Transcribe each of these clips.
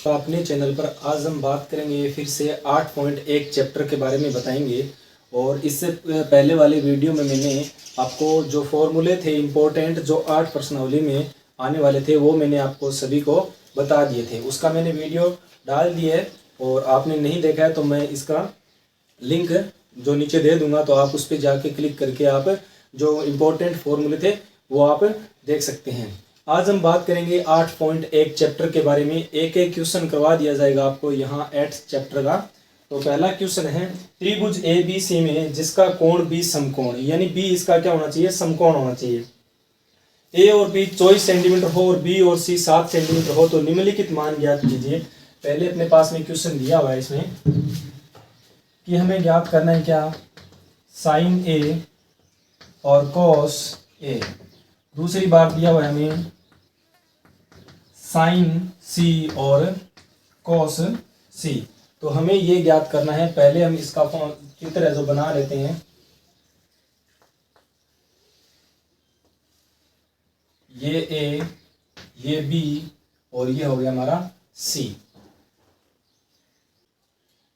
तो अपने चैनल पर आज हम बात करेंगे फिर से 8.1 चैप्टर के बारे में बताएंगे। और इससे पहले वाले वीडियो में मैंने आपको जो फॉर्मूले थे इम्पोर्टेंट जो 8 प्रश्नावली में आने वाले थे वो मैंने आपको सभी को बता दिए थे। उसका मैंने वीडियो डाल दिया है और आपने नहीं देखा है तो मैं इसका लिंक जो नीचे दे दूंगा, तो आप उस पर जाके क्लिक करके आप जो इम्पोर्टेंट फॉर्मूले थे वो आप देख सकते हैं। आज हम बात करेंगे 8.1 चैप्टर के बारे में। एक एक क्वेश्चन करवा दिया जाएगा आपको यहाँ 8 चैप्टर का। तो पहला क्वेश्चन है, त्रिभुज ए बी सी में जिसका कोण बी समकोण, यानी बी इसका क्या होना चाहिए, समकोण होना चाहिए। ए और बी 24 सेंटीमीटर हो और बी और सी 7 सेंटीमीटर हो तो निम्नलिखित मान ज्ञात कीजिए। पहले अपने पास में क्वेश्चन दिया हुआ है इसमें कि हमें ज्ञात करना है क्या, साइन ए और कॉस ए। दूसरी बात दिया हुआ है हमें साइन सी और कॉस सी। तो हमें ये ज्ञात करना है। पहले हम इसका चित्र है जो बना लेते हैं। ये ए, ये बी और ये हो गया हमारा सी।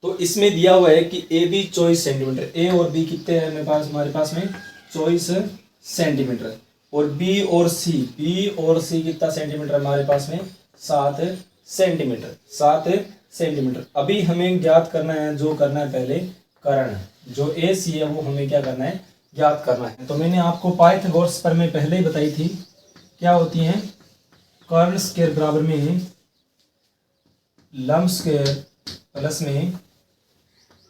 तो इसमें दिया हुआ है कि ए बी 24 सेंटीमीटर, ए और बी कितने हैं हमारे पास में 24 सेंटीमीटर, और बी और सी कितना सेंटीमीटर हमारे पास में 7 सेंटीमीटर, 7 सेंटीमीटर। अभी हमें ज्ञात करना है, जो करना है पहले कर्ण, जो ए सी है वो हमें क्या करना है, ज्ञात करना है। तो मैंने आपको पाइथागोरस पर में पहले ही बताई थी क्या होती है, कर्ण स्क्वायर बराबर में लंब स्क्वायर प्लस में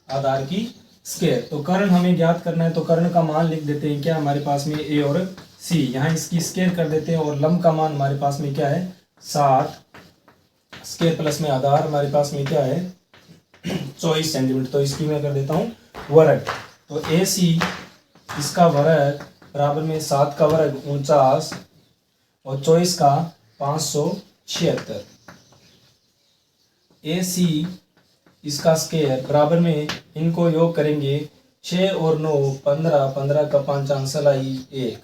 आधार की स्क्वायर। तो कर्ण हमें ज्ञात करना है, तो कर्ण का मान लिख देते हैं क्या हमारे पास में ए और सी, यहाँ इसकी स्क्वायर कर देते हैं और लंब का मान हमारे पास में क्या है 7, स्क्वायर प्लस में आधार हमारे पास में क्या है 24 सेंटीमीटर। तो इसकी मैं कर देता हूँ वर्ग। तो ए सी इसका वर्ग बराबर में 7 का वर्ग 49 और 24 का 576। ए सी इसका स्क्वायर बराबर में इनको योग करेंगे 6 और 9 15, 15 का 5 अंशलाई 1,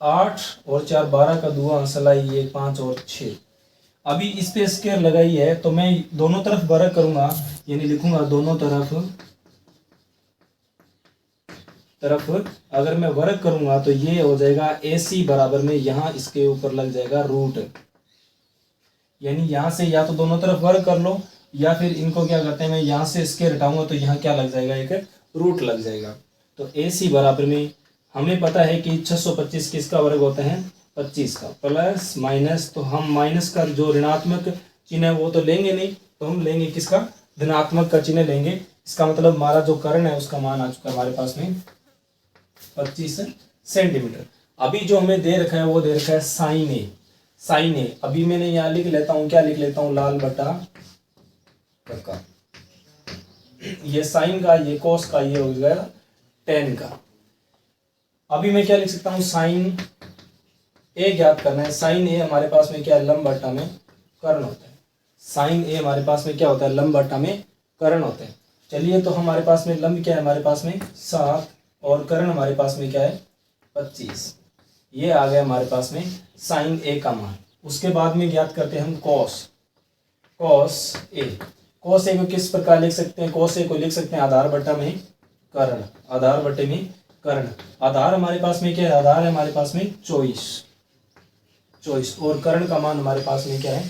8 और 4 12 का 2 अंशलाई 1, 5 और 6। अभी इस पे स्क्वायर लगाई है तो मैं दोनों तरफ वर्ग करूंगा, यानी लिखूंगा दोनों तरफ अगर मैं वर्ग करूंगा तो ये हो जाएगा ए सी बराबर में यहाँ इसके ऊपर लग जाएगा रूट, यानी यहाँ से या तो दोनों तरफ वर्ग कर लो या फिर इनको क्या करते हैं, मैं यहाँ से स्क्वायर हटाऊंगा तो यहाँ क्या लग जाएगा, एक रूट लग जाएगा। तो ए सी बराबर में हमें पता है कि 625 किसका वर्ग होता है 25 का, प्लस माइनस, तो हम माइनस का जो ऋणात्मक चिन्ह है वो तो लेंगे नहीं, तो हम लेंगे किसका, धनात्मक का चिन्ह लेंगे। इसका मतलब हमारा जो कर्ण है उसका मान आ चुका है हमारे पास में 25 सेंटीमीटर। अभी जो हमें दे रखा है वो दे रखा है साइन ए, साइन ए। अभी मैंने यहाँ लिख लेता हूँ, क्या लिख लेता हूँ, लाल बटा का, ये साइन का, ये कोस का, ये हो गया टेन का। अभी मैं क्या लिख सकता हूँ, साइन ए ज्ञात करना है। साइन ए हमारे पास में क्या है, लंब बट्टा में कर्ण होता है। साइन ए हमारे पास में क्या होता है, लंब बट्टा में कर्ण होता है। चलिए, तो हमारे पास में लंब क्या है, हमारे पास में 7 और कर्ण हमारे पास में क्या है 25। ये आ गया हमारे पास में साइन ए का मान। उसके बाद में ज्ञात करते हैं हम कॉस ए। कॉस ए को किस प्रकार लिख सकते हैं, कॉस ए को लिख सकते हैं आधार बट्टा में कर्ण, आधार बट्टे में कर्ण। आधार हमारे पास में क्या है, आधार है हमारे पास में 24 और कर्ण का मान हमारे पास में क्या है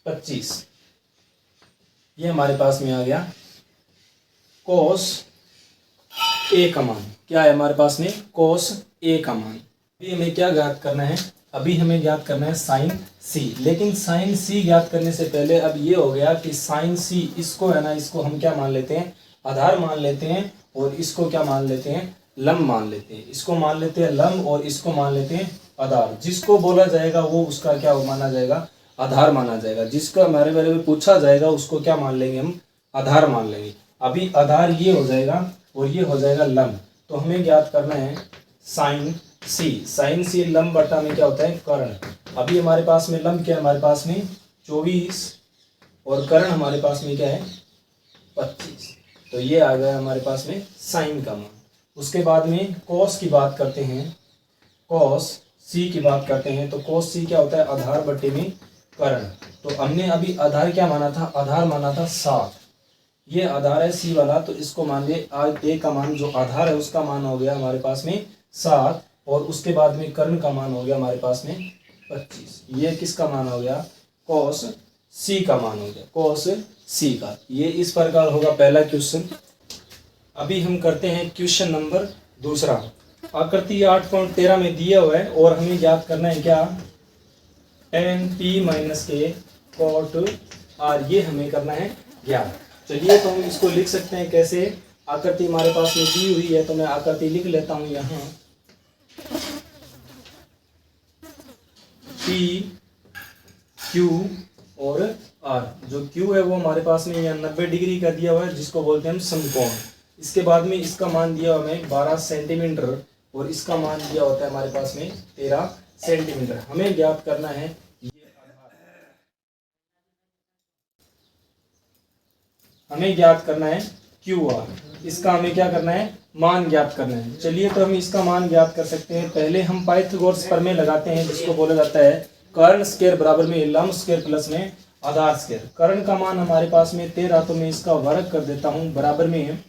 25। ये हमारे पास में आ गया कॉस ए का मान। क्या है हमारे पास में, कॉस ए का मान। अभी हमें क्या ज्ञात करना है, अभी हमें ज्ञात करना है साइन सी। लेकिन साइन सी ज्ञात करने से पहले अब ये हो गया कि साइन सी, इसको है ना, इसको हम क्या मान लेते हैं, आधार मान लेते हैं, और इसको क्या मान लेते हैं, लंब मान लेते हैं। इसको मान लेते हैं लंब और इसको मान लेते हैं आधार। जिसको बोला जाएगा वो उसका क्या माना जाएगा, आधार माना जाएगा। जिसका हमारे बारे में पूछा जाएगा उसको क्या मान लेंगे, हम आधार मान लेंगे। अभी आधार ये हो जाएगा और ये हो जाएगा लंब। तो हमें ज्ञात करना है साइन सी। साइन सी लंब बटा में क्या होता है, कर्ण। अभी हमारे पास में लंब क्या है, हमारे पास में 24 और कर्ण हमारे पास में क्या है 25। तो ये आ गया हमारे पास में साइन का मान। उसके बाद में कॉस की बात करते हैं, कॉस सी की बात करते हैं। तो कॉस सी क्या होता है, आधार बटे में कर्ण। तो हमने अभी आधार क्या माना था, आधार माना था 7, ये आधार है सी वाला, तो इसको मान लिए ए का मान जो आधार है उसका मान हो गया हमारे पास में 7, और उसके बाद में कर्ण का मान हो गया हमारे पास में 25। ये किसका मान हो गया, कॉस सी का मान हो गया, कॉस सी का। ये इस प्रकार होगा पहला क्वेश्चन। अभी हम करते हैं क्वेश्चन नंबर दूसरा। आकृति 8.13 में दिया हुआ है और हमें याद करना है क्या, tan p माइनस के cot r, ये हमें करना है ज्ञात। चलिए तो हम इसको लिख सकते हैं कैसे, आकृति हमारे पास में दी हुई है तो मैं आकृति लिख लेता हूं यहाँ, P Q और R। जो Q है वो हमारे पास में यहाँ 90 डिग्री का दिया हुआ है जिसको बोलते हैं हम समकोण। इसके बाद में इसका मान दिया हुआ हमें 12 सेंटीमीटर और इसका मान दिया होता है हमारे पास में 13 सेंटीमीटर। हमें ज्ञात करना है ये आधार, हमें ज्ञात करना है QR, इसका हमें क्या करना है, मान ज्ञात करना है। चलिए तो हम इसका मान ज्ञात कर सकते हैं। पहले हम पाइथागोरस प्रमेय लगाते हैं जिसको बोला जाता है कर्ण स्क्वायर बराबर में लंब स्क्वायर प्लस में आधार स्क्वायर। कर्ण का मान हमारे पास में 13, तो मैं इसका वर्ग कर देता हूँ, बराबर में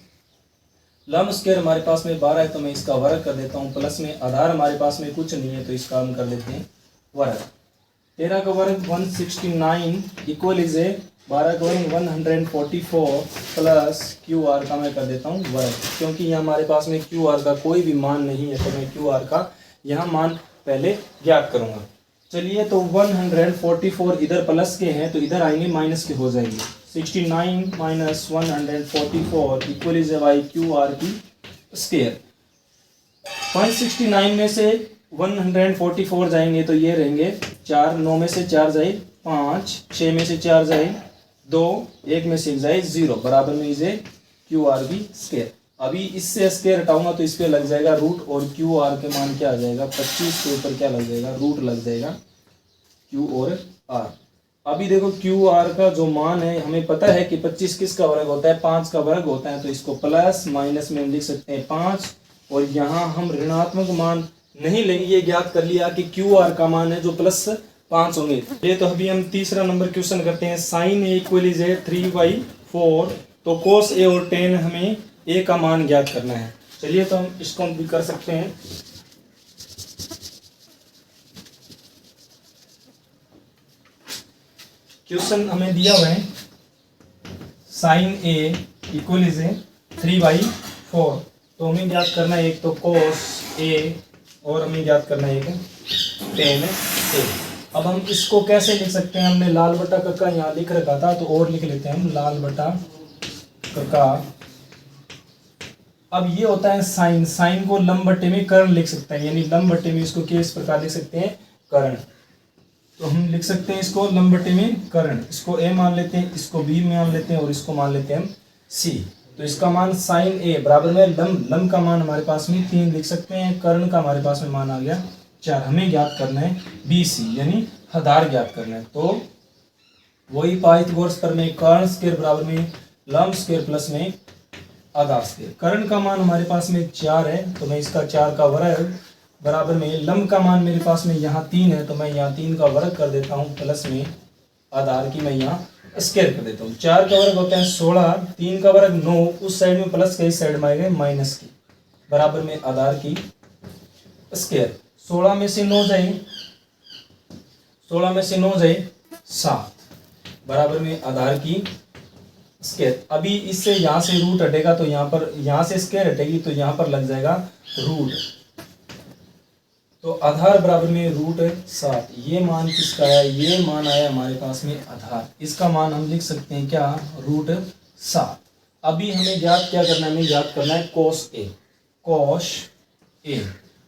लंब स्क्वायर हमारे पास में 12 है तो मैं इसका वर्ग कर देता हूँ, प्लस में आधार हमारे पास में कुछ नहीं है तो इसका हम कर देते हैं वर्ग। 13 का वर्ग 169 इक्वल इज 12 का वर्ग 144 प्लस QR का मैं कर देता हूँ वर्ग, क्योंकि यहाँ हमारे पास में QR का कोई भी मान नहीं है तो मैं QR का यहाँ मान पहले ज्ञात करूँगा। चलिए तो 144 इधर प्लस के हैं तो इधर आएंगे माइनस के हो जाएंगे। 69 minus 144 equal is by QR की स्क्वायर। 169 में से 144 जाएंगे तो ये रहेंगे 4, 9 में से 4 जाए 5, 6 में से 4 जाए 2, 1 में से 1 जाए 0, बराबर में इसे QR की स्क्वायर। अभी इससे स्क्वायर हटाऊंगा तो इस पे लग जाएगा रूट, और QR के मान क्या आ जाएगा 25 के ऊपर क्या लग जाएगा, रूट लग जाएगा Q और R। अभी देखो QR का जो मान है हमें पता है कि 25 किसका वर्ग होता है, 5 का वर्ग होता है, तो इसको प्लस माइनस में हम लिख सकते हैं 5, और यहाँ हम ऋणात्मक मान नहीं लेंगे। ये ज्ञात कर लिया कि QR का मान है जो +5 होंगे। ये तो अभी हम तीसरा नंबर क्वेश्चन करते हैं। साइन A इक्वल इज 3/4, तो कोस A और tan हमें A का मान ज्ञात करना है। चलिए तो हम इसको हम भी कर सकते हैं। क्वेश्चन हमें दिया हुआ है साइन A इक्वल इज 3/4, तो हमें ज्ञात करना है एक तो कोस A और हमें ज्ञात करना है एक tan A। अब हम इसको कैसे लिख सकते हैं, हमने लाल बटा कक्का यहाँ लिख रखा था तो और लिख लेते हैं हम लाल बटा कक्का। अब ये होता है साइन, साइन को लंब बटे में कर्ण लिख सकते हैं, यानी लंब बटे में इसको किस प्रकार लिख सकते हैं, कर्ण। तो हम लिख सकते हैं इसको लंब बटे में कर्ण, इसको A मान लेते हैं, इसको B मान लेते हैं और इसको मान लेते हैं हम C। तो इसका मान साइन A बराबर में लंब का मान हमारे पास में 3 लिख सकते हैं, कर्ण का हमारे पास में मान आ गया 4। हमें ज्ञात करना है BC यानी आधार ज्ञात करना है। तो वही पाइथागोरस प्रमेय कर्ण स्क्वायर बराबर में लंब स्क्वायर प्लस में आधार स्क्वायर। कर्ण का मान हमारे पास में 4 है तो मैं इसका 4 का वर्ग बराबर में लंब का मान मेरे पास में यहाँ 3 है तो मैं यहाँ 3 का वर्ग कर देता हूँ, प्लस में आधार की मैं यहाँ स्क्वायर कर देता हूँ। 4 का वर्ग होता है 16, 3 का वर्ग 9, उस साइड में प्लस के इस साइड में आएगा माइनस की, बराबर में आधार की स्क्वायर। 16 में से 9 जाए 7, बराबर में आधार की स्क्वायर। अभी इससे यहाँ से रूट हटेगा तो यहाँ पर, यहाँ से स्क्वायर हटेगी तो यहाँ पर लग जाएगा रूट, तो आधार बराबर में √7। ये मान किसका है, ये मान आया हमारे पास में आधार, इसका मान हम लिख सकते हैं क्या, √7। अभी हमें ज्ञात क्या करना है, हमें ज्ञात करना है कोस A।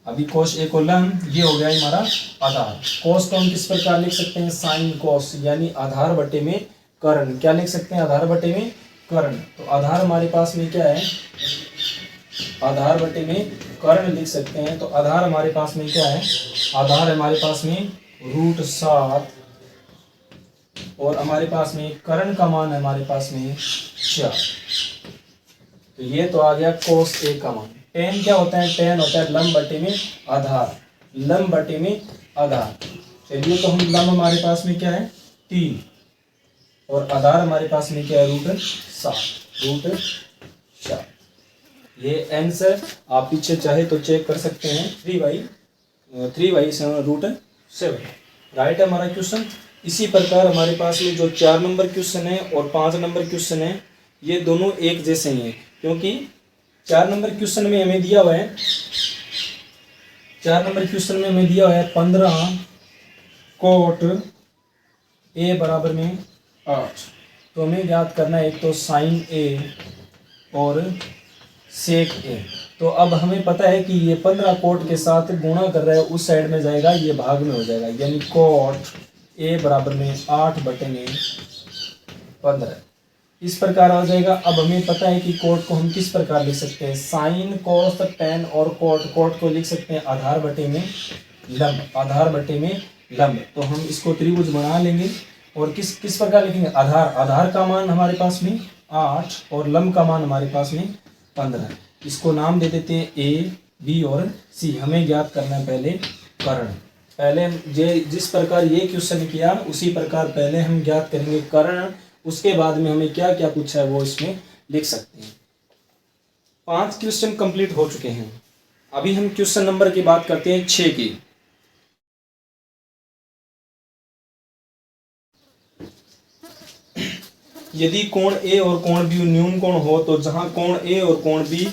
अभी कोस A को लंब, ये हो गया हमारा आधार। कोस को हम किस प्रकार लिख सकते हैं, साइन कोस, यानी आधार बटे में कर्ण। क्या लिख सकते हैं, आधार बटे में कर्ण। तो आधार हमारे पास में क्या है, आधार बटे में कर्ण लिख सकते हैं। तो आधार हमारे पास में क्या है, आधार हमारे पास में √7 और हमारे पास में कर्ण का मान है हमारे पास में 4। तो ये तो आ गया कोस A का मान। tan क्या होता है, tan होता है लंब बटे में आधार, लंब बटे में आधार। चलिए तो हम लंब हमारे पास में क्या है 3, और आधार हमारे पास में क्या है, रूट 7। ये आंसर आप पीछे चाहे तो चेक कर सकते हैं, 3/7 राइट है हमारा क्वेश्चन। इसी प्रकार हमारे पास में जो 4 नंबर क्वेश्चन है और 5 नंबर क्वेश्चन है, ये दोनों एक जैसे ही हैं, क्योंकि 4 नंबर क्वेश्चन में हमें दिया हुआ है 15 कोट ए बराबर में 8। तो हमें याद करना है एक तो साइन ए और सेक ए। तो अब हमें पता है कि ये 15 कोट के साथ गुणा कर रहा है, उस साइड में जाएगा, ये भाग में हो जाएगा, यानी कोट ए बराबर में 8/15 इस प्रकार आ जाएगा। अब हमें पता है कि कोट को हम किस प्रकार लिख सकते हैं, साइन कोस टेन और कोट को लिख सकते हैं आधार बटे में लंब। तो हम इसको त्रिभुज बना लेंगे और किस प्रकार लिखेंगे, आधार का मान हमारे पास में 8 और लंब का मान हमारे पास में 15। इसको नाम दे देते हैं ए, बी और सी। हमें ज्ञात करना है पहले कर्ण। पहले जिस प्रकार ये क्वेश्चन किया उसी प्रकार पहले हम ज्ञात करेंगे कर्ण, उसके बाद में हमें क्या क्या पूछा है वो इसमें लिख सकते हैं। 5 क्वेश्चन कंप्लीट हो चुके हैं। अभी हम क्वेश्चन नंबर की बात करते हैं 6 की। यदि कोण ए और कोण बी न्यून कोण हो तो जहां कोण ए और कोण बी,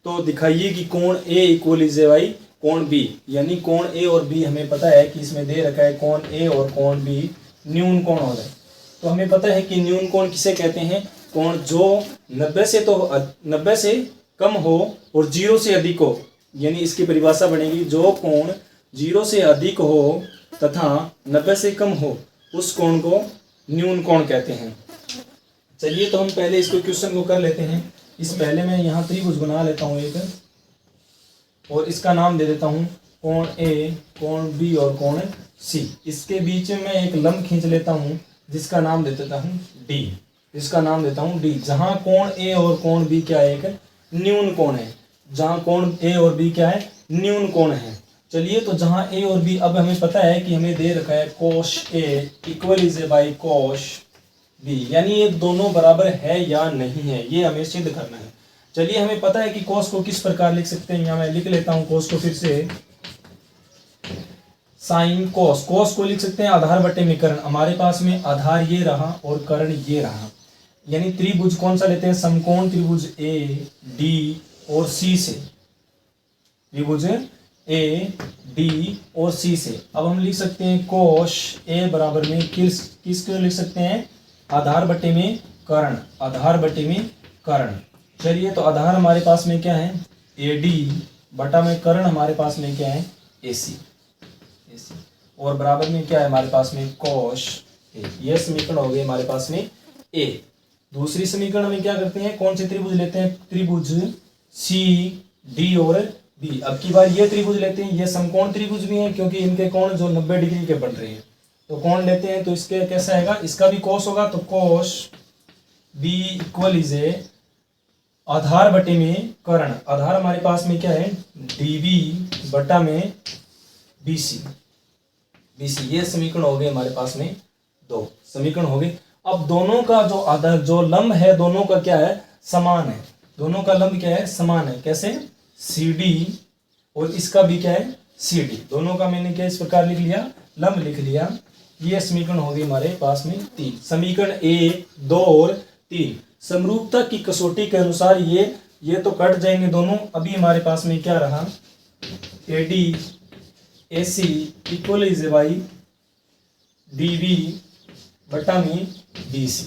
तो दिखाइए कि कोण ए इक्वल इज बाई कोण बी, यानी कोण ए और बी हमें पता है कि इसमें दे रखा है कोण ए और कोण बी न्यून कोण हो जाए। तो हमें पता है कि न्यून कोण किसे कहते हैं, कोण जो 90 से कम हो और 0 से अधिक हो, यानी इसकी परिभाषा बनेगी जो कोण 0 से अधिक हो तथा 90 से कम हो उस कोण को न्यून कोण कहते हैं। चलिए तो हम पहले इसको क्वेश्चन को कर लेते हैं। इस पहले मैं यहाँ त्रिभुज बना लेता हूँ एक, और इसका नाम दे देता हूँ कोण ए, कोण बी और कोण सी। इसके बीच में मैं एक लंब खींच लेता हूँ जिसका नाम दे देता हूँ डी, जहाँ कोण ए और कोण बी क्या है, एक न्यून कोण है। जहाँ कोण ए और बी क्या है, न्यून कोण है। चलिए तो जहाँ ए और बी, अब हमें पता है कि हमें दे रखा है कोश ए इक्वल इज बाई कोश बी, यानी ये दोनों बराबर है या नहीं है, ये हमें सिद्ध करना है। चलिए हमें पता है कि कोस को किस प्रकार लिख सकते हैं, यहाँ मैं लिख लेता हूँ कोस को फिर से, साइन कोस को लिख सकते हैं आधार बटे में कर्ण। हमारे पास में आधार ये रहा और कर्ण ये रहा, यानी त्रिभुज कौन सा लेते हैं, समकोण त्रिभुज ए डी और सी से, त्रिभुज ए डी और सी से। अब हम लिख सकते हैं कोश ए बराबर में किसको लिख सकते हैं, आधार बटे में कर्ण। चलिए तो आधार हमारे पास में क्या है, ए डी बटा में कर्ण हमारे पास में क्या है, ए सी, और बराबर में क्या है हमारे पास में कोश ए। यह समीकरण हो गई हमारे पास में ए। दूसरी समीकरण में क्या करते हैं, कौन से त्रिभुज लेते हैं, त्रिभुज सी डी और बी। अब की बार ये त्रिभुज लेते हैं, ये समकोण त्रिभुज भी हैं क्योंकि इनके कोण जो 90 डिग्री के बन रहे हैं। तो कोण लेते हैं तो इसके कैसा आएगा, इसका भी कोस होगा, तो cos B equal is A आधार बटे में कर्ण। आधार हमारे पास में क्या है, डीबी बटा में बीसी। ये समीकरण हो गए हमारे पास में, 2 समीकरण हो गए। अब दोनों का जो आधार जो लंब है दोनों का क्या है, समान है। दोनों का लंब क्या है, समान है। कैसे, सी डी और इसका भी क्या है, सी डी। दोनों का मैंने क्या इस प्रकार लिख लिया, लंब लिख लिया। ये समीकरण हो गई हमारे पास में 3। समीकरण 1, 2 और 3 समरूपता की कसौटी के अनुसार ये तो कट जाएंगे दोनों। अभी हमारे पास में क्या रहा, A D A C equal is by D B बटा में बी सी,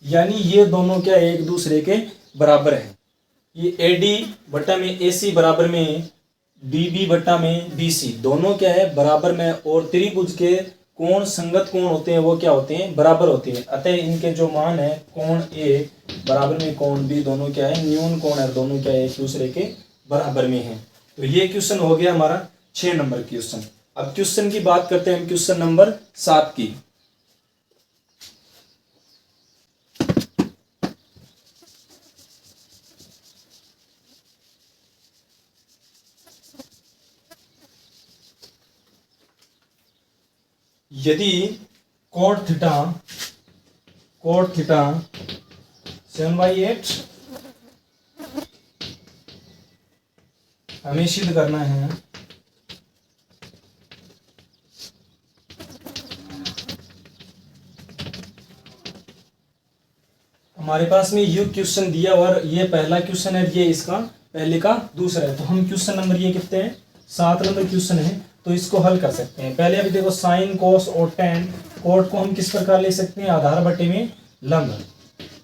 यानी ये दोनों क्या एक दूसरे के बराबर है। ये ए डी बटा में ए सी बराबर में डी बी बटा में बी सी, दोनों क्या है बराबर में। और त्रिभुज के कोण संगत कोण होते हैं वो क्या होते हैं, बराबर होते हैं। अतः इनके जो मान है, कोण ए बराबर में कोण बी, दोनों क्या है न्यून कोण है, दोनों क्या है एक दूसरे के बराबर में है। तो ये क्वेश्चन हो गया हमारा 6 नंबर क्वेश्चन। अब क्वेश्चन की बात करते हैं हम क्वेश्चन नंबर 7 की। यदि कोण कोट थीटा 7/8 हमें सिद्ध करना है। हमारे पास में ये क्वेश्चन दिया और ये पहला क्वेश्चन है, ये इसका पहले का दूसरा है। तो हम क्वेश्चन नंबर ये कितने हैं, 7 नंबर क्वेश्चन है, तो इसको हल कर सकते हैं। पहले अभी देखो साइन कोस और टेन, कोट को हम किस प्रकार लिख सकते हैं, आधार बटे में लंब,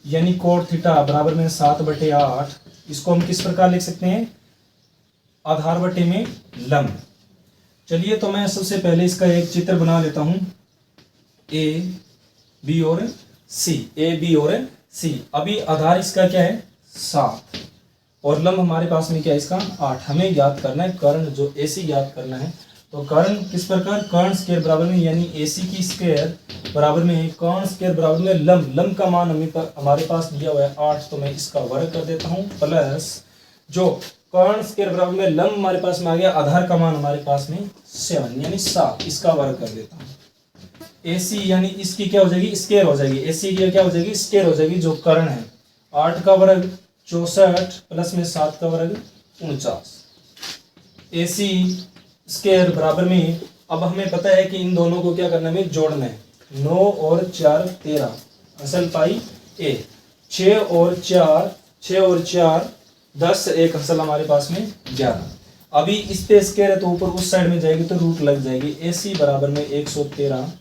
यानी कोट थीटा बराबर में 7/8। इसको हम किस प्रकार लिख सकते हैं, आधार बटे में लंब। चलिए तो मैं सबसे पहले इसका एक चित्र बना लेता हूं, ए बी और सी, ए बी और सी। अभी आधार इसका क्या है 7 और लंब हमारे पास में क्या है इसका 8। हमें ज्ञात करना है कर्ण, जो एसी ज्ञात करना है। तो कर्ण किस प्रकार, कर्ण स्क्वायर बराबर में यानी एसी की स्क्वायर बराबर में कर्ण स्क्वायर बराबर में लंब, लंब का मान हमारे पास दिया हुआ है 8, तो मैं इसका वर्ग कर देता हूँ, प्लस जो कर्ण स्क्वायर बराबर में लंब हमारे पास में आ गया, आधार का मान हमारे पास में 7 यानी 7, इसका वर्ग कर देता हूँ। AC यानी इसकी क्या हो जाएगी, स्क्वायर हो जाएगी, AC की क्या हो जाएगी, स्क्वायर हो जाएगी, जो कर्ण है 8 का वर्ग 64 प्लस में 7 का वर्ग 49, AC स्क्वायर बराबर में। अब हमें पता है कि इन दोनों को क्या करना है, जोड़ना है। 9 और 4 13 असल पाई A, 6 और 4 10, एक असल हमारे पास में 11। अभी इस पे स्क्वायर है तो ऊपर उस साइड में जाएगी तो रूट लग जाएगी, AC बराबर में 113,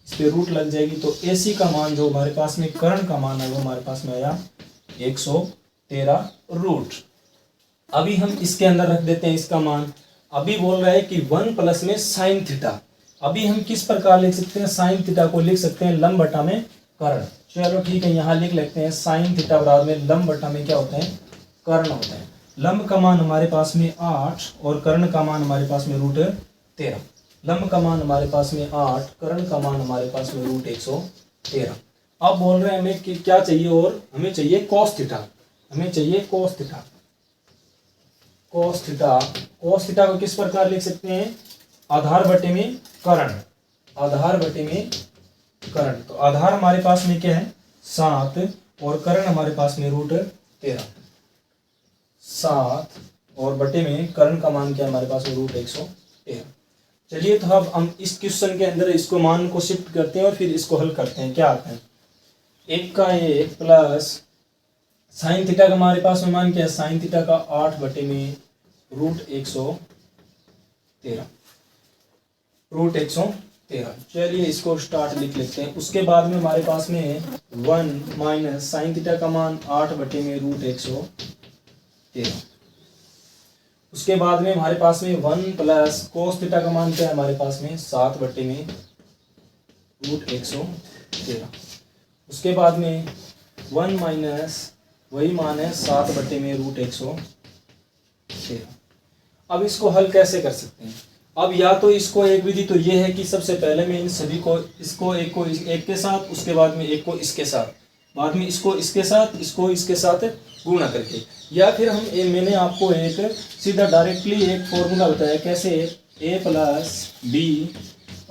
इस पे रूट लग जाएगी, तो AC का मान जो हमारे पास में कर्ण का मान है वो हमारे पास में आया 113 रूट। अभी हम इसके अंदर रख देते हैं इसका मान। अभी बोल रहा है कि 1 प्लस में साइन थीटा। अभी हम किस प्रकार लिख सकते हैं, साइन थीटा को लिख सकते हैं लंब बटा में कर्ण। चलो ठीक है, यहाँ लिख लेते हैं साइन थीटा बराबर में लंब बटा में क्या होते हैं, कर्ण होते हैं। लंब का मान हमारे पास में 8 और कर्ण का मान हमारे पास में √13। लंब का मान हमारे पास में 8, कर्ण का मान हमारे पास में √113। अब बोल रहे हैं हमें कि क्या चाहिए, और हमें चाहिए cos थीटा, हमें चाहिए cos theta. cos theta, cos theta को किस प्रकार लिख सकते हैं, आधार बटे में कर्ण, आधार बटे में कर्ण। तो आधार हमारे पास में क्या है 7 और कर्ण हमारे पास में √13, 7 और बटे में कर्ण का मान क्या हमारे पास में √113। चलिए तो अब हम इस क्वेश्चन के अंदर इसको मान को शिफ्ट करते हैं और फिर इसको हल करते हैं। क्या आता है, 1 का 1 प्लस साइन थीटा का हमारे पास में मान क्या है, साइन थीटा का 8 बटे में √113। चलिए इसको स्टार्ट लिख लेते हैं। उसके बाद में हमारे पास में 1 माइनस साइन थीटा का मान 8 बटे में √113। उसके बाद में हमारे पास में 1 प्लस कोस थीटा का मान क्या है हमारे पास में 7 बटे में √113। उसके बाद में 1 माइनस वही मान है 7 बटे में √113। अब इसको हल कैसे कर सकते हैं, अब या तो इसको एक विधि तो ये है कि सबसे पहले मैं इन सभी को, इसको एक को एक के साथ, उसके बाद में एक को इसके साथ, बाद में इसको इसके साथ, इसको इसके साथ गुणा करके, या फिर हम मैंने आपको एक सीधा डायरेक्टली एक फॉर्मूला बताया कैसे, a प्लस बी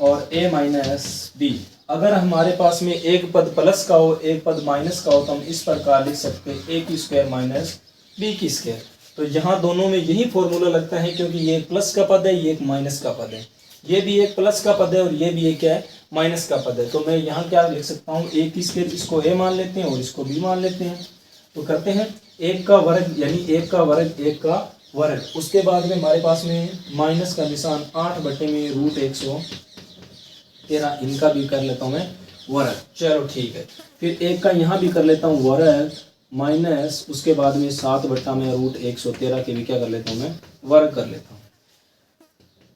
और a माइनस बी। अगर हमारे पास में एक पद प्लस का हो एक पद माइनस का हो तो हम इस प्रकार लिख सकते हैं a की स्क्वायर माइनस b की स्क्वायर। तो यहाँ दोनों में यही फॉर्मूला लगता है, क्योंकि ये एक प्लस का पद है, ये एक माइनस का पद है, ये भी एक प्लस का पद है और ये भी एक क्या है माइनस का पद है। तो मैं यहाँ क्या लिख सकता हूँ, a की स्क्वायर, इसको a मान लेते हैं और इसको b मान लेते हैं। तो करते हैं 1 का वर्ग यानी 1 का वर्ग 1 का वर्ग। उसके बाद में हमारे पास में माइनस का निशान 8 बटे में √113, इनका भी कर लेता हूँ मैं वर्ग। चलो ठीक है, फिर 1 का यहाँ भी कर लेता हूँ वर्ग, माइनस उसके बाद में 7 बटा में √113 के भी क्या कर लेता हूँ मैं वर्ग कर लेता हूँ।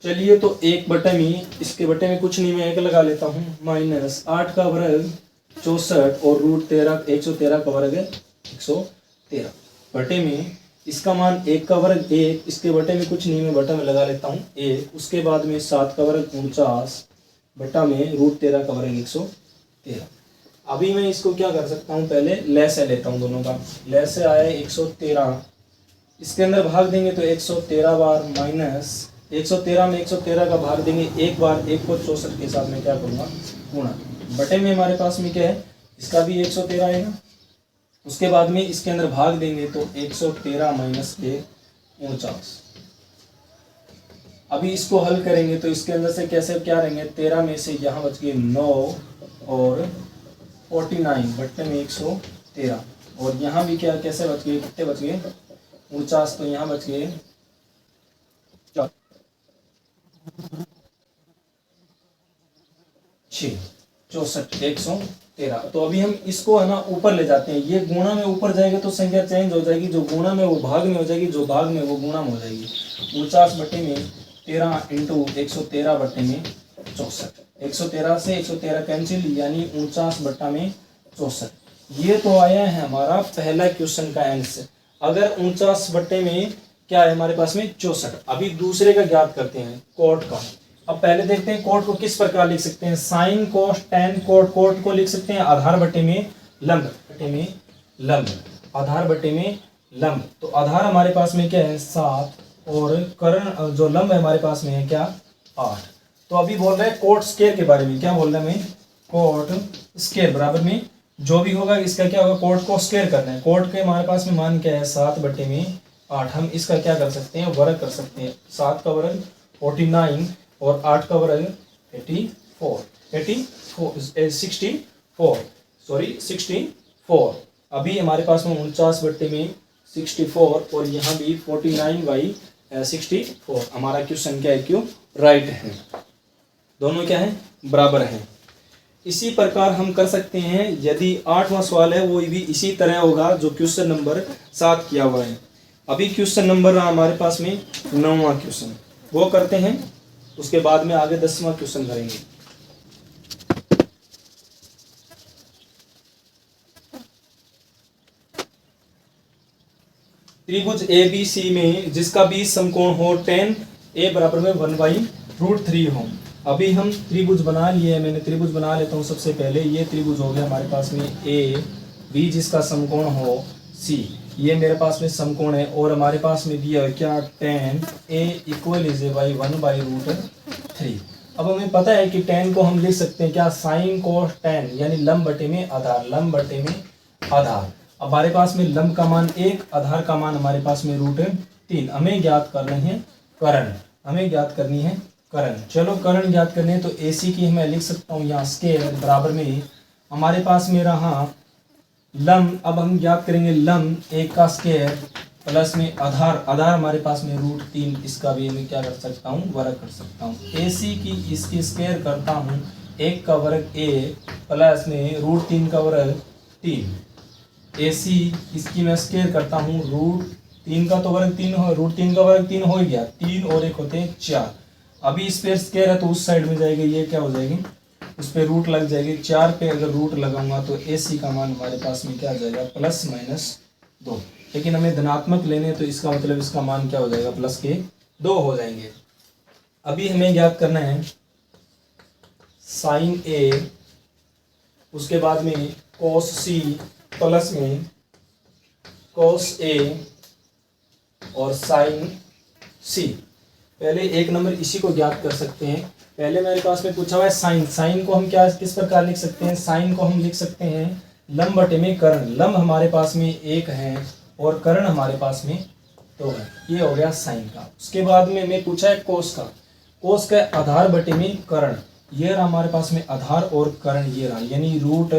चलिए तो 1 बटे में, इसके बटे में कुछ नहीं, मैं 1 लगा लेता हूँ, माइनस 8 का वर्ग 64 और √113 का वर्ग 113 बटे में इसका मान 1 का वर्ग 1, इसके बटे में कुछ नहीं, मैं बटा में लगा लेता हूँ 1। उसके बाद में 7 का वर्ग 49 बटा में √13 का वर्ग 113। अभी मैं इसको क्या कर सकता हूँ, पहले लैसे लेता हूँ, दोनों का लैसे आया 113, इसके अंदर भाग देंगे तो 113 बार माइनस 113 में 113 का भाग देंगे एक बार, 1 को 64 के साथ में क्या करूँगा गुणा, बटे में हमारे पास में क्या है इसका भी 113 आएगा। उसके बाद में इसके अंदर भाग देंगे तो 113 माइनस के 49। अभी इसको हल करेंगे तो इसके अंदर से कैसे क्या रहेंगे, 13 में से यहाँ बच गए 9 और 49 बट्टे में 113, और यहाँ भी क्या कैसे बच गए, कितने बच गए 49, तो यहाँ बच गए 64 113। तो अभी हम इसको है ना ऊपर ले जाते हैं, ये गुणा में ऊपर जाएगा तो संख्या चेंज हो जाएगी, जो गुणा में वो भाग में हो जाएगी, जो भाग में वो गुणा में हो जाएगी। 49 बटे में 13 इंटू 113 बटे में 64, 113 से 113 कैंसिल, यानी 49 बट्टा में 64। ये तो आया है हमारा पहला क्वेश्चन का आंसर। अगर 49 बट्टे में क्या है हमारे पास में 64। अभी दूसरे का ज्ञात करते हैं कोट का। अब पहले देखते हैं कोट को किस प्रकार लिख सकते हैं, sine cos tan cot. Cot को लिख सकते हैं आधार बटे में लंब, बटे में लंब, आधार बटे में लंब। तो आधार हमारे पास में क्या है 7, और कर्ण जो लंब है हमारे पास में है क्या 8। तो अभी बोल रहे हैं कोट स्क्वायर के बारे में, क्या बोल रहे हैं हमें, कोट स्क्वायर बराबर में जो भी होगा इसका क्या होगा, कोट को स्क्वायर करना है। कोट के हमारे पास में मान क्या है 7 बटे में 8। हम इसका क्या कर सकते हैं, वर्ग कर सकते हैं। 7 का वर्ग 49 और 8 का वर्ग 64। अभी हमारे पास में 49 बट्टे में 64 और यहाँ भी 49/64। हमारा क्वेश्चन क्या है, क्यों राइट है, दोनों क्या है बराबर है। इसी प्रकार हम कर सकते हैं, यदि 8वां सवाल है वो भी इसी तरह होगा जो क्वेश्चन नंबर 7 किया हुआ है। अभी क्वेश्चन नंबर रहा हमारे पास में 9वां क्वेश्चन, वो करते हैं, उसके बाद में आगे 10वां क्वेश्चन करेंगे। त्रिभुज ABC में जिसका बीच समकोण हो tan A बराबर में 1/√3 हो। अभी हम त्रिभुज बना लिए, मैंने त्रिभुज बना लेता हूँ सबसे पहले। ये त्रिभुज हो गया हमारे पास में AB जिसका समकोण हो C, ये मेरे पास में समकोण है, और हमारे पास में दिया है क्या tan A = 1/√3। अब हमें पता है कि tan को हम लिख सकते हैं क्या साइन कोस tan, यानी लंब बटे में आधार, लंब बटे में आधार। अब हमारे पास में लंब का मान 1, आधार का मान हमारे पास में √3। हमें ज्ञात करने हैं कर्ण, हमें ज्ञात करनी है कर्ण। चलो कर्ण ज्ञात करने हैं तो AC की मैं लिख सकता हूँ यहाँ स्क्वायर बराबर में हमारे पास में रहा लंब। अब हम ज्ञात करेंगे लंब 1 का स्क्वायर प्लस में आधार, आधार हमारे पास में √3, इसका भी मैं क्या कर सकता हूँ वर्ग कर सकता हूँ। AC की इसकी स्क्वायर करता हूँ 1 का वर्ग A प्लस में √3 का वर्ग 3। AC इसकी मैं स्क्वायर करता हूँ √3 का तो वर्ग 3 हो, √3 का वर्ग 3 हो ही गया, 3 और 1 होते हैं 4। अभी इस पे स्क्वायर है तो उस साइड में जाएगी, ये क्या हो जाएगी उस पे रूट लग जाएगी। 4 पे अगर रूट लगाऊंगा तो AC का मान हमारे पास में क्या आ जाएगा +-2। लेकिन हमें धनात्मक लेने तो इसका मतलब इसका मान क्या हो जाएगा +2 हो जाएंगे। अभी हमें ज्ञात करना है साइन A, उसके बाद में cos C प्लस में cos A और साइन C। पहले 1 नंबर इसी को ज्ञात कर सकते हैं। पहले मेरे पास में पूछा हुआ है साइन, साइन को हम क्या किस प्रकार लिख सकते हैं, साइन को हम लिख सकते हैं लंब बटे में कर्ण। लंब हमारे पास में 1 है और कर्ण हमारे पास में 2 है, ये हो गया साइन का। उसके बाद में मैं पूछा है कोस का, कोस का आधार बटे में कर्ण, ये रहा हमारे पास में आधार और कर्ण ये रहा, यानी रूट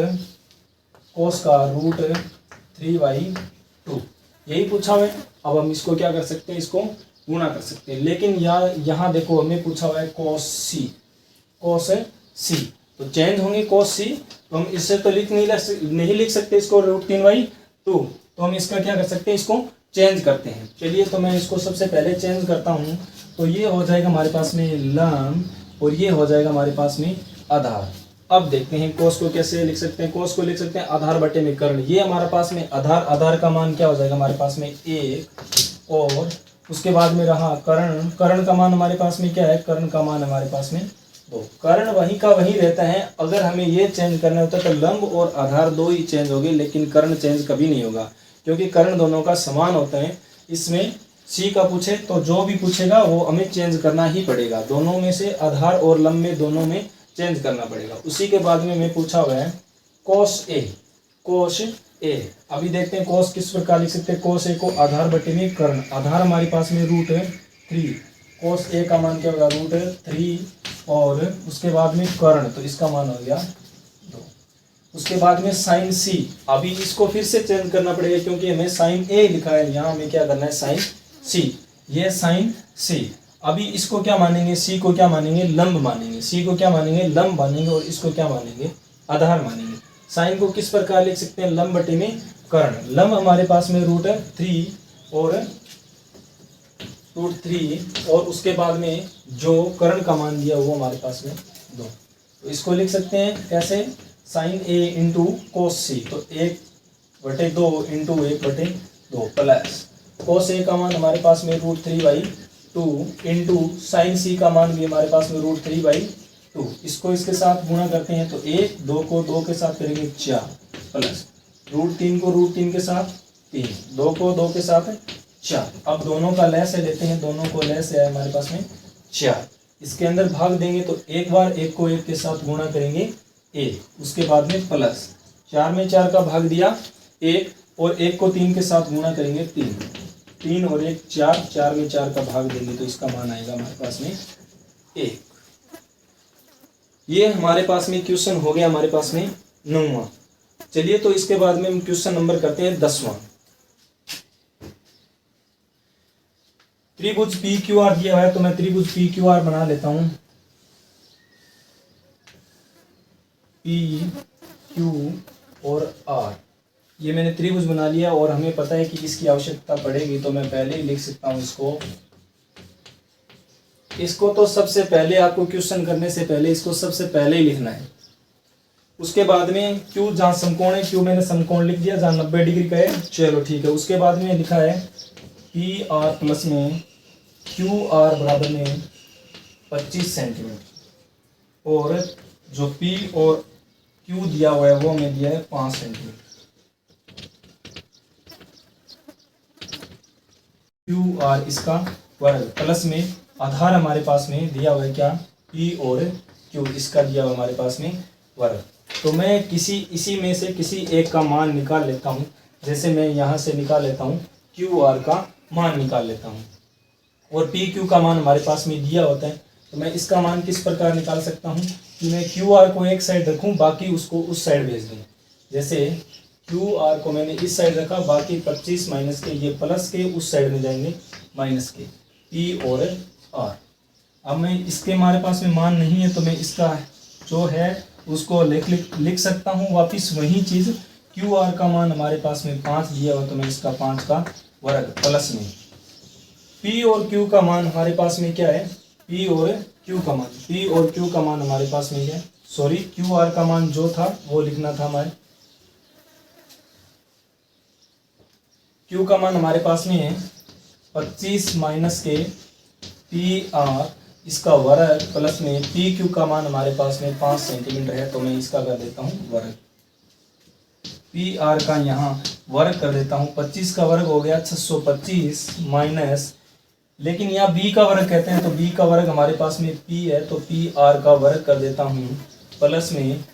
कोस का √3/2 यही पूछा हुआ है। अब हम इसको क्या कर सकते हैं, इसको गुणा कर सकते हैं। लेकिन यहाँ देखो हमें पूछा हुआ है cos C, तो चेंज होंगे cos C, तो हम इससे तो नहीं लिख सकते इसको √3/2, तो हम इसका क्या कर सकते हैं, इसको चेंज करते हैं। चलिए तो मैं इसको सबसे पहले चेंज करता हूँ, तो ये हो जाएगा हमारे पास में लंब और ये हो जाएगा हमारे पास में आधार। अब देखते हैं कोस को कैसे लिख सकते हैं, कोस को लिख सकते हैं आधार बटे में कर्ण। ये हमारे पास में आधार, आधार का मान क्या हो जाएगा हमारे पास में 1, और उसके बाद में रहा कर्ण, कर्ण का मान हमारे पास में क्या है, कर्ण का मान हमारे पास में 2। कर्ण वहीं का वहीं रहता है। अगर हमें ये चेंज करना होता तो लंब और आधार 2 ही चेंज होगी, लेकिन कर्ण चेंज कभी नहीं होगा, क्योंकि कर्ण दोनों का समान होता है। इसमें C का पूछे तो जो भी पूछेगा वो हमें चेंज करना ही पड़ेगा, दोनों में से आधार और लंब में दोनों में चेंज करना पड़ेगा। उसी के बाद में मैं पूछा हुआ है कोस ए, कोस ए। अभी देखते हैं कोस किस प्रकार लिख सकते हैं। कोस ए को आधार बटे में कर्ण, आधार हमारे पास में रूट 3, कोस ए का मान क्या होगा रूट 3, और उसके बाद में कर्ण, तो इसका मान हो गया 2। उसके बाद में साइन सी, अभी इसको फिर से चेंज करना पड़ेगा क्योंकि हमें साइन ए लिखा है, यहाँ हमें क्या करना है साइन सी, ये साइन सी। अभी इसको क्या मानेंगे, सी को क्या मानेंगे लंब मानेंगे, सी को क्या मानेंगे लंब मानेंगे, और इसको क्या मानेंगे आधार मानेंगे। साइन को किस प्रकार लिख सकते हैं, लंब बटे में कर्ण। लंब हमारे पास में रूट 3 और और उसके बाद में जो कर्ण का मान दिया वो हमारे पास में 2। तो इसको लिख सकते हैं कैसे, साइन ए इंटू कोस सी, तो 1/2 इंटू 1/2 प्लस कोस ए का मान हमारे पास में रूट 3/2 इंटू साइन सी का मान भी हमारे पास में रूट 3/2। इसको इसके साथ गुणा करते हैं तो 1, 2 को 2 के साथ करेंगे 4, प्लस रूट 3 को रूट 3 के साथ 3, 2 को 2 के साथ 4। अब दोनों का लय से लेते हैं, दोनों को लय से है हमारे पास में 4। इसके अंदर भाग देंगे तो एक बार 1 को 1 के साथ गुणा करेंगे 1, उसके बाद में प्लस 4 में 4 का भाग दिया 1, और 1 को 3 के साथ गुणा करेंगे 3, 3 और 1 4, 4 में 4 का भाग देंगे तो इसका मान आएगा हमारे पास में 1। ये हमारे पास में क्वेश्चन हो गया हमारे पास में 9वां। चलिए तो इसके बाद में हम क्वेश्चन नंबर करते हैं 10वां। त्रिभुज पी क्यू आर दिया है, तो मैं त्रिभुज पी क्यू आर बना लेता हूं। पी क्यू और आर, ये मैंने त्रिभुज बना लिया, और हमें पता है कि इसकी आवश्यकता पड़ेगी, तो मैं पहले ही लिख सकता हूं इसको तो सबसे पहले आपको क्वेश्चन करने से पहले इसको सबसे पहले ही लिखना है। उसके बाद में क्यू जहाँ समकोण है, क्यू मैंने समकोण लिख दिया जहाँ 90 डिग्री का है, चलो ठीक है। उसके बाद में लिखा है पी आर प्लस में क्यू आर बराबर में 25 सेंटीमीटर, और जो पी और क्यू दिया हुआ है वो हमें दिया है 5 सेंटीमीटर। क्यू आर इसका वर्ग प्लस में आधार हमारे पास में दिया हुआ है क्या, पी और क्यू, इसका दिया हुआ हमारे पास में वर्ग। तो मैं इसी में से किसी एक का मान निकाल लेता हूँ। जैसे मैं यहाँ से निकाल लेता हूँ क्यू आर का मान निकाल लेता हूँ, और पी क्यू का मान हमारे पास में दिया होता है। तो मैं इसका मान किस प्रकार निकाल सकता हूँ कि मैं क्यू आर को एक साइड रखूँ, बाकी उसको उस साइड भेज दूँ। जैसे क्यू आर को मैंने इस साइड रखा, बाकी 25 माइनस के, ये प्लस के उस साइड में जाएंगे माइनस के, पी और आर। अब मैं इसके हमारे पास में मान नहीं है, तो मैं इसका जो है उसको लिख सकता हूँ वापिस वही चीज़। क्यू आर का मान हमारे पास में 5 दिया हुआ, तो मैं इसका 5 का वर्ग प्लस में पी और क्यू का मान हमारे पास में क्या है, पी और क्यू का मान, पी और क्यू का मान हमारे पास में क्या है, सॉरी क्यू आर का मान जो था वो लिखना था हमारे, क्यू का मान हमारे पास में है 25 माइनस के पी आर इसका वर्ग प्लस में पी क्यू का मान हमारे पास में 5 सेंटीमीटर है, तो मैं इसका कर देता हूँ वर्ग। पी आर का यहाँ वर्ग कर देता हूँ, 25 का वर्ग हो गया 625 माइनस, लेकिन यहाँ बी का वर्ग कहते हैं, तो बी का वर्ग हमारे पास में पी है, तो पी आर का वर्ग कर देता हूँ प्लस में।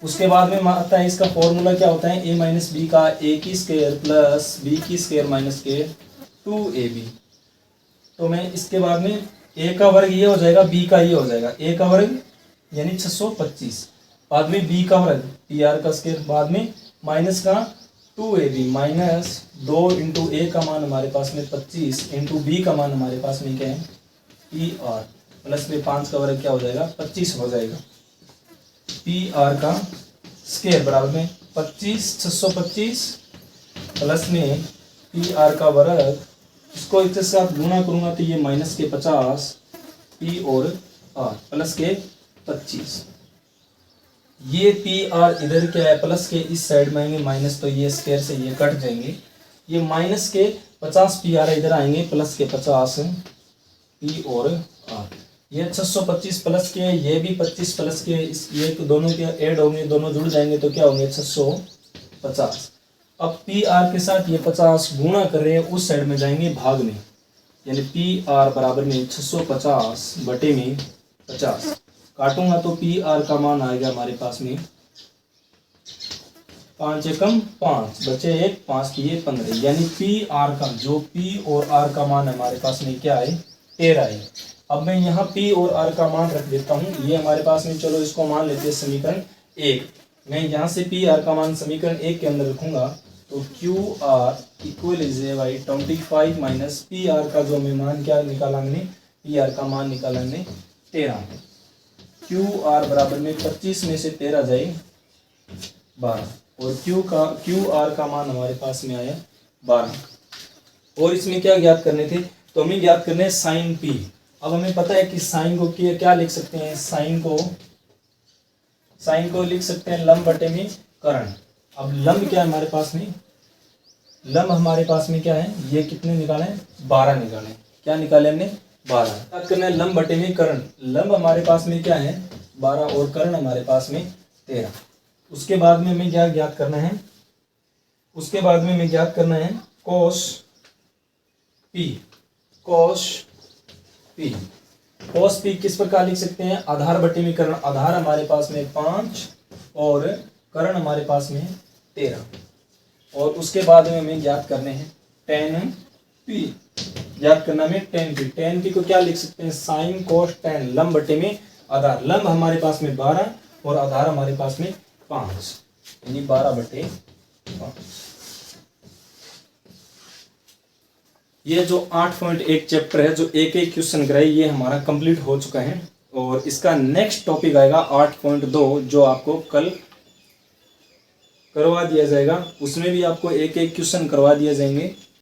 उसके बाद में आता है इसका फॉर्मूला क्या होता है, ए माइनस बी का ए की स्क्वायर प्लस बी की स्क्वायर माइनस के 2ab। तो मैं इसके बाद में ए का वर्ग ये हो जाएगा, बी का ये हो जाएगा, ए का वर्ग यानी 625, बाद में बी का वर्ग पी आर का स्क्वायर, बाद में माइनस का 2ab, माइनस 2 इंटू ए का मान हमारे पास में 25 इंटू बी का मान हमारे पास में क्या है पी आर, प्लस में 5 का वर्ग क्या हो जाएगा 25 हो जाएगा। पी आर का स्क्वायर बराबर में 625 प्लस में पी आर का वर्ग, इसको इसके साथ गुणा करूंगा तो ये माइनस के 50 पी और आर प्लस के 25, ये पी आर इधर क्या है प्लस के इस साइड में आएंगे माइनस, तो ये स्क्वायर से ये कट जाएंगे, ये माइनस के 50 पी आर इधर आएंगे प्लस के 50 पी और आर, ये 625 प्लस के, ये भी 25 प्लस के, इस ये तो दोनों के ऐड होंगे, दोनों जुड़ जाएंगे तो क्या होंगे 650। अब पी आर के साथ ये 50 गुणा कर रहे हैं, उस साइड में जाएंगे भाग में, यानी पी आर बराबर में 650 बटे में 50, काटूंगा तो पी आर का मान आएगा हमारे पास में 5 एकम 5 बचे 1, 5 दिए 15, यानी पी आर का जो पी और आर का मान हमारे पास में क्या है 13 है। अब मैं यहाँ पी और आर का मान रख देता हूँ, ये हमारे पास में, चलो इसको मान लेते हैं समीकरण 1। मैं यहाँ से पी आर का मान समीकरण 1 के अंदर रखूंगा तो Q R equal is by 25 minus P R का जो मैं मान क्या निकाला हमने, पी आर का मान निकाला हमने 13। क्यू आर बराबर में 25 में से 13 जाए 12, और क्यू आर का मान हमारे पास में आया 12। और इसमें क्या ज्ञात करने थे, तो हमें ज्ञात करने हैं साइन पी। अब हमें पता है कि साइन को क्या लिख सकते हैं, साइन को लिख सकते हैं लंब बटे में कर्ण। अब लंब क्या है हमारे पास में, लंब हमारे पास में क्या है, ये कितने निकाले, 12 निकाले। क्या निकाले हमने, 12। ज्ञात करना है लंब बटे में कर्ण। लंब हमारे पास में क्या है 12 और कर्ण हमारे पास में 13। उसके बाद में हमें क्या ज्ञात करना है, उसके बाद में हमें ज्ञात करना है कोस पी। कोस पी किस प्रकार लिख सकते हैं, आधार बटे में कर्ण। आधार हमारे पास में 5 और कर्ण हमारे पास में 13। और उसके बाद में हमें ज्ञात करने हैं टेन पी। ज्ञात करना में टेन पी। टेन पी को क्या लिख सकते हैं, साइन कोस टेन लंब बटे में आधार। लंब हमारे पास में 12 और आधार हमारे पास में 5, यानी 12 बटे 5। ये जो 8.1 चैप्टर है, जो एक क्वेश्चन ग्रह, ये हमारा कंप्लीट हो चुका है। और इसका नेक्स्ट टॉपिक आएगा 8.2, जो आपको कल करवा दिया जाएगा। उसमें भी आपको एक क्वेश्चन करवा दिए जाएंगे।